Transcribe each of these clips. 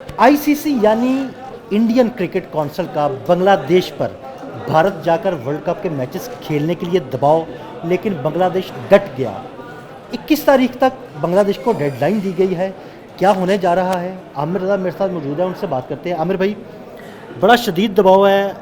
ICC यानी Indian cricket council का बांग्लादेश पर भारत जाकर वर्ल्ड कप के मैचेस खेलने के लिए दबाव, लेकिन बांग्लादेश डट गया। 21 तारीख तक बांग्लादेश को डेडलाइन दी गई है। क्या होने जा रहा है? आमिर रज़ा मेरे साथ मौजूद है, उनसे बात करते हैं। आमिर भाई, बड़ा शदीद दबाव है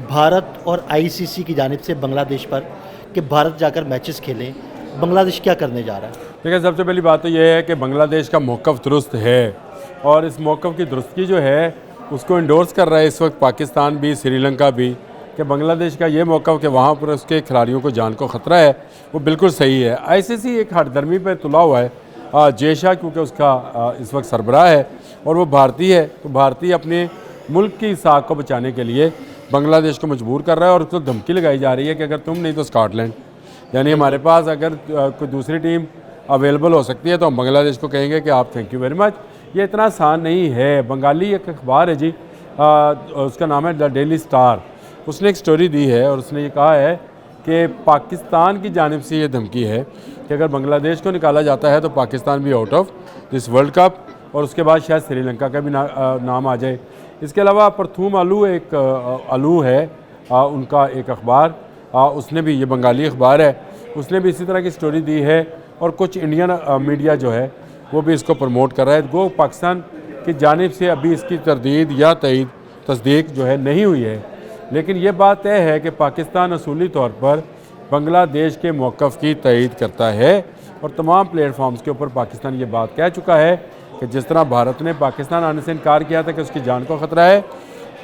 भारत और आईसीसी की जानिब से बांग्लादेश पर कि भारत जाकर मैचेस खेलें। बांग्लादेश क्या करने जा रहा है? देखिए, सबसे पहली बात तो यह है कि बांग्लादेश का मौक़िफ़ दुरुस्त है और इस मौक़िफ़ की दुरुस्ती जो है उसको इंडोर्स कर रहा है इस वक्त पाकिस्तान भी, श्रीलंका भी, कि बांग्लादेश का ये मौक़िफ़ कि वहाँ पर उसके खिलाड़ियों को जान को ख़तरा है, वो बिल्कुल सही है। आईसीसी एक हठधर्मी पर तुला हुआ है। जेशा क्योंकि उसका इस वक्त सरबराह है और वो भारतीय है, तो भारतीय अपने मुल्क की साख को बचाने के लिए बांग्लादेश को मजबूर कर रहा है और उसको धमकी लगाई जा रही है कि अगर तुम नहीं तो स्कॉटलैंड, यानी हमारे पास अगर कोई दूसरी टीम अवेलेबल हो सकती है तो हम बांग्लादेश को कहेंगे कि आप थैंक यू वेरी मच। ये इतना आसान नहीं है। बंगाली एक अखबार है जी, उसका नाम है द डेली स्टार। उसने एक स्टोरी दी है और उसने ये कहा है कि पाकिस्तान की जानिब से ये धमकी है कि अगर बांग्लादेश को निकाला जाता है तो पाकिस्तान भी out of this world cup, और उसके बाद शायद श्रीलंका का भी नाम आ जाए। इसके अलावा परथूम अलू एक अलू है उनका एक अखबार, उसने भी, ये बंगाली अखबार है, उसने भी इसी तरह की स्टोरी दी है और कुछ इंडियन मीडिया जो है वो भी इसको प्रमोट कर रहा है। गो पाकिस्तान की जानिब से अभी इसकी तरदीद या तस्दीक जो है नहीं हुई है, लेकिन ये बात तय है कि पाकिस्तान असूली तौर पर बांग्लादेश के मौक़िफ़ की तईद करता है और तमाम प्लेटफॉर्म्स के ऊपर पाकिस्तान ये बात कह चुका है कि जिस तरह भारत ने पाकिस्तान आने से इनकार किया था कि उसकी जान को ख़तरा है,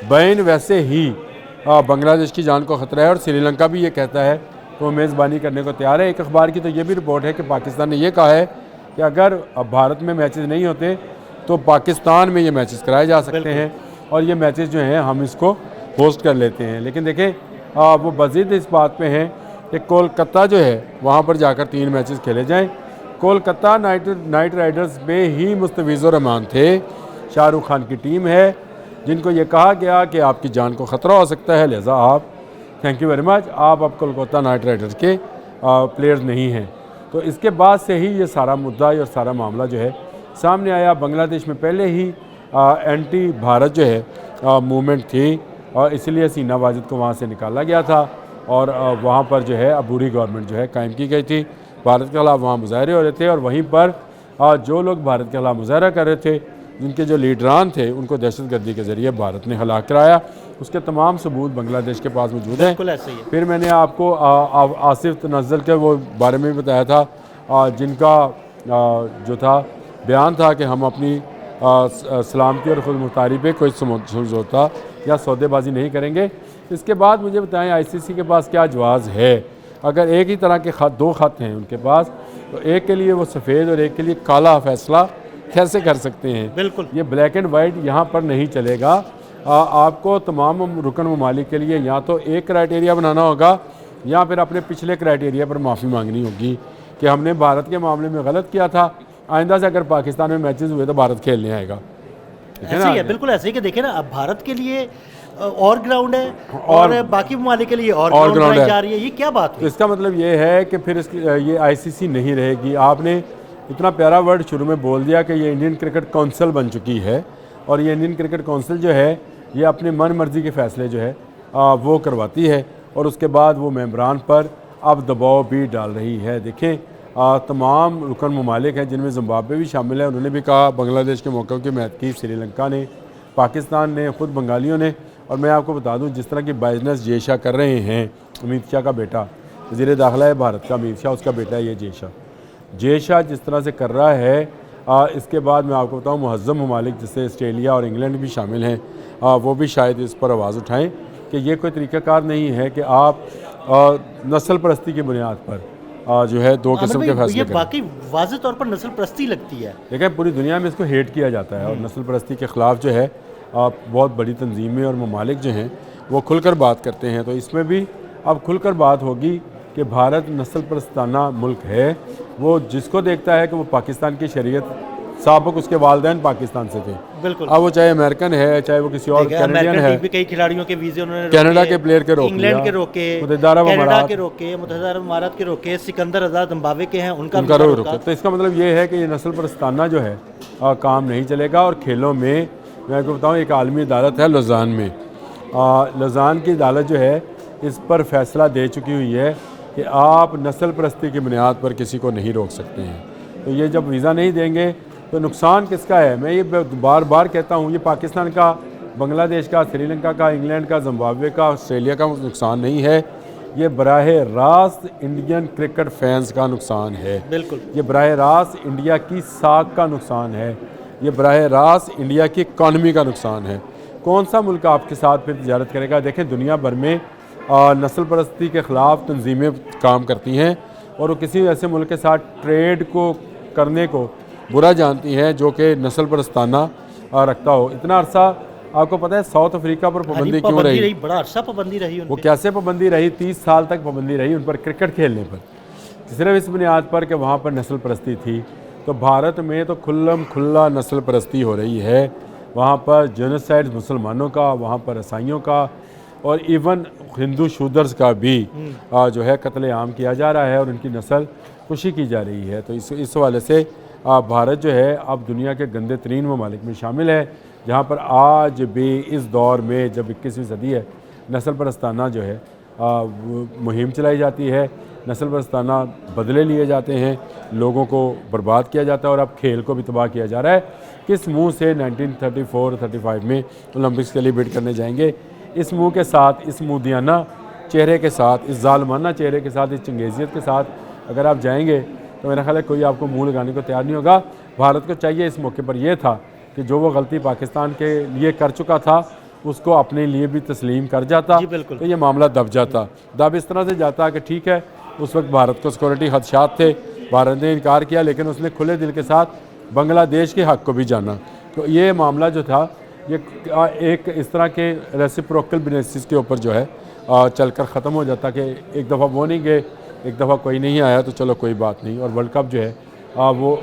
बैन वैसे ही बांग्लादेश की जान को ख़तरा है और श्रीलंका भी ये कहता है तो मेज़बानी करने को तैयार है। एक अखबार की तो ये भी रिपोर्ट है कि पाकिस्तान ने यह कहा है कि अगर भारत में मैचेस नहीं होते तो पाकिस्तान में ये मैचेस कराए जा सकते हैं और ये मैचेस जो हैं हम इसको होस्ट कर लेते हैं। लेकिन देखें, वो मज़ीद इस बात पे हैं कि कोलकाता जो है वहाँ पर जाकर 3 मैचेस खेले जाएँ। कोलकाता नाइट राइडर्स में ही मुस्तफ़िज़ुर रहमान थे, शाहरुख खान की टीम है, जिनको ये कहा गया कि आपकी जान को ख़तरा हो सकता है, लिहाजा आप थैंक यू वेरी मच, आप अब कोलकाता नाइट राइडर्स के प्लेयर्स नहीं हैं। तो इसके बाद से ही ये सारा मुद्दा और सारा मामला जो है सामने आया। बांग्लादेश में पहले ही एंटी भारत जो है मूवमेंट थी और इसलिए हसीना वाजिद को वहाँ से निकाला गया था और वहाँ पर जो है अबूरी गवर्नमेंट जो है कायम की गई थी। भारत के खिलाफ वहाँ मुजाहरे हो रहे थे और वहीं पर जो लोग भारत के खिलाफ मुजाहरा कर रहे थे, जिनके जो लीडरान थे, उनको दहशतगर्दी के ज़रिए भारत ने हलाक कराया। उसके तमाम सबूत बांग्लादेश के पास मौजूद हैं। बिल्कुल ऐसे ही है। फिर मैंने आपको आसिफ तनज़्ज़ुल के वो बारे में भी बताया था, जिनका जो था बयान था कि हम अपनी सलामती और खुद मुख्तारी पे कोई समझौता या सौदेबाजी नहीं करेंगे। इसके बाद मुझे बताएं आईसीसी के पास क्या जवाज़ है। अगर एक ही तरह के दो ख़त हैं उनके पास, तो एक के लिए वो सफ़ेद और एक के लिए काला फ़ैसला कैसे कर सकते हैं? बिल्कुल, ये ब्लैक एंड वाइट यहाँ पर नहीं चलेगा। आपको तमाम रुकन ममालिक के लिए या तो एक क्राइटेरिया बनाना होगा या फिर अपने पिछले क्राइटेरिया पर माफ़ी मांगनी होगी कि हमने भारत के मामले में गलत किया था, आइंदा से अगर पाकिस्तान में मैचेस हुए तो भारत खेलने आएगा। ऐसे ही है, बिल्कुल ऐसे ही कि देखें ना, अब भारत के लिए और ग्राउंड है और बाकी ममालिक के लिए और ग्राउंड जा रही है। ये क्या बात है? तो इसका मतलब ये है कि फिर ये आईसीसी नहीं रहेगी। आपने इतना प्यारा वर्ड शुरू में बोल दिया कि ये इंडियन क्रिकेट काउंसिल बन चुकी है और ये इंडियन क्रिकेट काउंसिल जो है ये अपने मन मर्जी के फ़ैसले जो है वो करवाती है और उसके बाद वो मेंबरान पर अब दबाव भी डाल रही है। देखें, तमाम रुकन ममालिक हैं जिनमें ज़िम्बाब्वे भी शामिल है, उन्होंने भी कहा बांग्लादेश के मौक़िफ़ की हिमायत की, श्रीलंका ने, पाकिस्तान ने, ख़ुद बंगालियों ने। और मैं आपको बता दूं, जिस तरह की बिजनेस जेशा कर रहे हैं, अमित शाह का बेटा वज़ीर दाखिला है भारत का, अमित शाह उसका बेटा है, ये जेशा जिस तरह से कर रहा है, इसके बाद मैं आपको बताऊं मुहज़्ज़म ममालिक जैसे ऑस्ट्रेलिया और इंग्लैंड भी शामिल हैं, वो भी शायद इस पर आवाज़ उठाएं कि ये कोई तरीक़ाकार नहीं है कि आप नस्ल परस्ती की बुनियाद पर जो है दो किस्म के फैसले ये बाकी वाज़ेह तौर पर नस्ल परस्ती लगती है। देखें, पूरी दुनिया में इसको हेट किया जाता है और नस्ल परस्ती के ख़िलाफ़ जो है बहुत बड़ी तंजीमें और ममालिक जो हैं वो खुलकर बात करते हैं। तो इसमें भी अब खुलकर बात होगी कि भारत नस्ल परस्ताना मुल्क है। वो जिसको देखता है कि वो पाकिस्तान की शरीयत साबक उसके वालिदैन पाकिस्तान से थे, बिल्कुल, अब वो चाहे अमेरिकन है चाहे वो किसी और कैनेडियन है, भी कई खिलाड़ियों के वीज़े उन्होंने कनाडा के प्लेयर के रोके, इंग्लैंड के रोके, कनाडा के रोके, मुत्तहिदा अरब अमारात के रोके, सिकंदर रज़ा जिम्बाब्वे के हैं उनका रोका। तो इसका मतलब ये है कि ये नस्ल परस्ताना जो है काम नहीं चलेगा और खेलों में मैं आपको बताऊँ, एक आलमी अदालत है लुज़ान में। लुज़ान की अदालत जो है इस पर फैसला दे चुकी हुई है कि आप नस्ल परस्ती की बुनियाद पर किसी को नहीं रोक सकते हैं। तो ये जब वीज़ा नहीं देंगे तो नुकसान किसका है? मैं ये बार बार कहता हूँ, ये पाकिस्तान का, बांग्लादेश का, श्रीलंका का, इंग्लैंड का, जिम्बाब्वे का, ऑस्ट्रेलिया का नुकसान नहीं है, ये बराह रास्त इंडियन क्रिकेट फैंस का नुकसान है। बिल्कुल। ये बराह रास्त इंडिया की साख का नुकसान है। ये बराह रास्त इंडिया की इकॉनमी का नुकसान है। कौन सा मुल्क आपके साथ फिर तिजारत करेगा? देखें, दुनिया भर में नस्ल परस्ती के ख़िलाफ़ तंजीमें काम करती हैं और वो किसी ऐसे मुल्क के साथ ट्रेड को करने को बुरा जानती हैं जो कि नस्ल परस्ताना रखता हो। इतना अरसा आपको पता है साउथ अफ्रीका पर पाबंदी क्यों रही? बड़ा अरसा पाबंदी रही उन वो पे। कैसे पाबंदी रही? 30 साल तक पाबंदी रही उन पर क्रिकेट खेलने पर, सिर्फ इस बुनियाद पर कि वहाँ पर नस्ल परस्ती थी। तो भारत में तो खुल्लम खुल्ला नस्ल परस्ती हो रही है। वहाँ पर जेनोसाइड मुसलमानों का, वहाँ पर ईसाइयों का और इवन हिंदू शूदर्स का भी जो है कत्ले आम किया जा रहा है और उनकी नस्ल खुशी की जा रही है। तो इस हवाले से भारत जो है अब दुनिया के गंदे तरीन ममालिक में शामिल है, जहाँ पर आज भी इस दौर में जब 21वीं सदी है, नस्ल परस्ताना जो है मुहिम चलाई जाती है, नस्ल परस्ताना बदले लिए जाते हैं, लोगों को बर्बाद किया जाता है और अब खेल को भी तबाह किया जा रहा है। किस मुंह से 1934-35 में ओलंपिक्स के लिए बिड करने जाएंगे? इस मुंह के साथ, इस मुदियाना चेहरे के साथ, इस जालमाना चेहरे के साथ, इस चंगेजियत के साथ अगर आप जाएंगे तो मेरा ख्याल है कोई आपको मुंह लगाने को तैयार नहीं होगा। भारत को चाहिए इस मौके पर यह था कि जो वो गलती पाकिस्तान के लिए कर चुका था उसको अपने लिए भी तस्लीम कर जाता, तो ये मामला दब जाता। दब इस तरह से जाता कि ठीक है, उस वक्त भारत को सिक्योरिटी खदशात थे, भारत ने इनकार किया, लेकिन उसने खुले दिल के साथ बांग्लादेश के हक़ को भी जाना। तो ये मामला जो था ये एक इस तरह के रेसिप्रोकल बेसिस के ऊपर जो है चलकर ख़त्म हो जाता कि एक दफ़ा वो नहीं गए, एक दफ़ा कोई नहीं आया तो चलो कोई बात नहीं, और वर्ल्ड कप जो है वो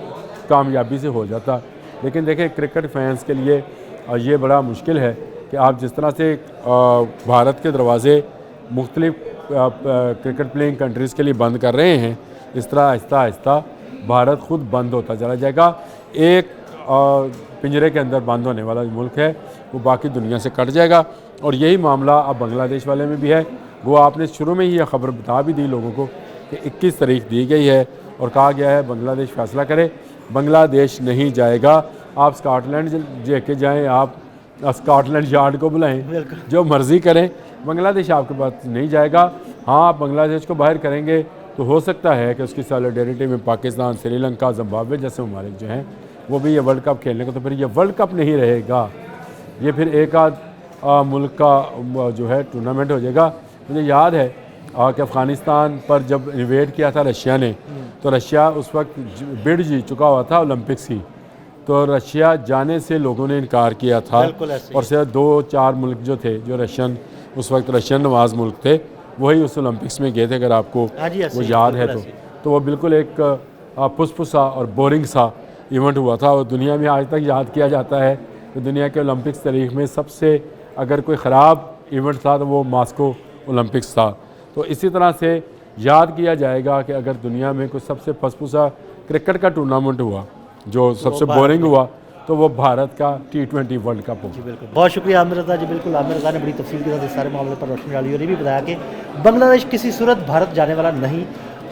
कामयाबी से हो जाता। लेकिन देखें, क्रिकेट फैंस के लिए ये बड़ा मुश्किल है कि आप जिस तरह से भारत के दरवाज़े मुख्तलिफ क्रिकेट प्लेइंग कंट्रीज़ के लिए बंद कर रहे हैं, इस तरह आहिस्ता आहिस्ता भारत ख़ुद बंद होता चला जाएगा। एक पिंजरे के अंदर बंद होने वाला मुल्क है वो बाकी दुनिया से कट जाएगा। और यही मामला अब बांग्लादेश वाले में भी है। वो आपने शुरू में ही यह खबर बता भी दी लोगों को कि 21 तारीख दी गई है और कहा गया है बांग्लादेश फैसला करे। बांग्लादेश नहीं जाएगा। आप स्कॉटलैंड लेके जाएँ, आप स्कॉटलैंड यार्ड को बुलाएं, जो मर्ज़ी करें, बांग्लादेश आपके पास नहीं जाएगा। हाँ, आप बांग्लादेश को बाहर करेंगे तो हो सकता है कि उसकी सॉलिडेरिटी में पाकिस्तान, श्रीलंका, जिम्बाब्वे जैसे ममालिक जो हैं वो भी ये वर्ल्ड कप खेलने को, तो फिर ये वर्ल्ड कप नहीं रहेगा, ये फिर एक आध मुल्क का जो है टूर्नामेंट हो जाएगा। मुझे याद है कि अफ़गानिस्तान पर जब इन्वेड किया था रशिया ने, तो रशिया उस वक्त बिड जीत चुका हुआ था ओलंपिक्स की, तो रशिया जाने से लोगों ने इनकार किया था और सिर्फ 2-4 मुल्क जो थे, जो रशियन उस वक्त रशियन नवाज मुल्क थे, वही उस ओलंपिक्स में गए थे, अगर आपको वो याद है तो वो बिल्कुल एक पुसपुसा और बोरिंग सा इवेंट हुआ था और दुनिया में आज तक याद किया जाता है कि दुनिया के ओलंपिक्स तारीख में सबसे अगर कोई ख़राब इवेंट था तो वो मॉस्को ओलंपिक्स था। तो इसी तरह से याद किया जाएगा कि अगर दुनिया में कोई सबसे फसफुसा क्रिकेट का टूर्नामेंट हुआ जो सबसे बोरिंग हुआ तो वो भारत का T20 वर्ल्ड कप हो। जी बिल्कुल, बहुत शुक्रिया आमिर रज़ा जी। बिल्कुल, आमिर रज़ा ने बड़ी तफसील के साथ इस सारे मामले पर रोशनी डाली और ये भी बताया कि बांग्लादेश किसी सूरत भारत जाने वाला नहीं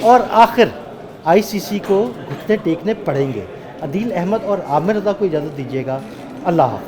और आखिर ICC को घुटने टेकने पड़ेंगे। अदील अहमद और आमिर रज़ा को इजाज़त दीजिएगा। अल्लाह हाफ़िज़।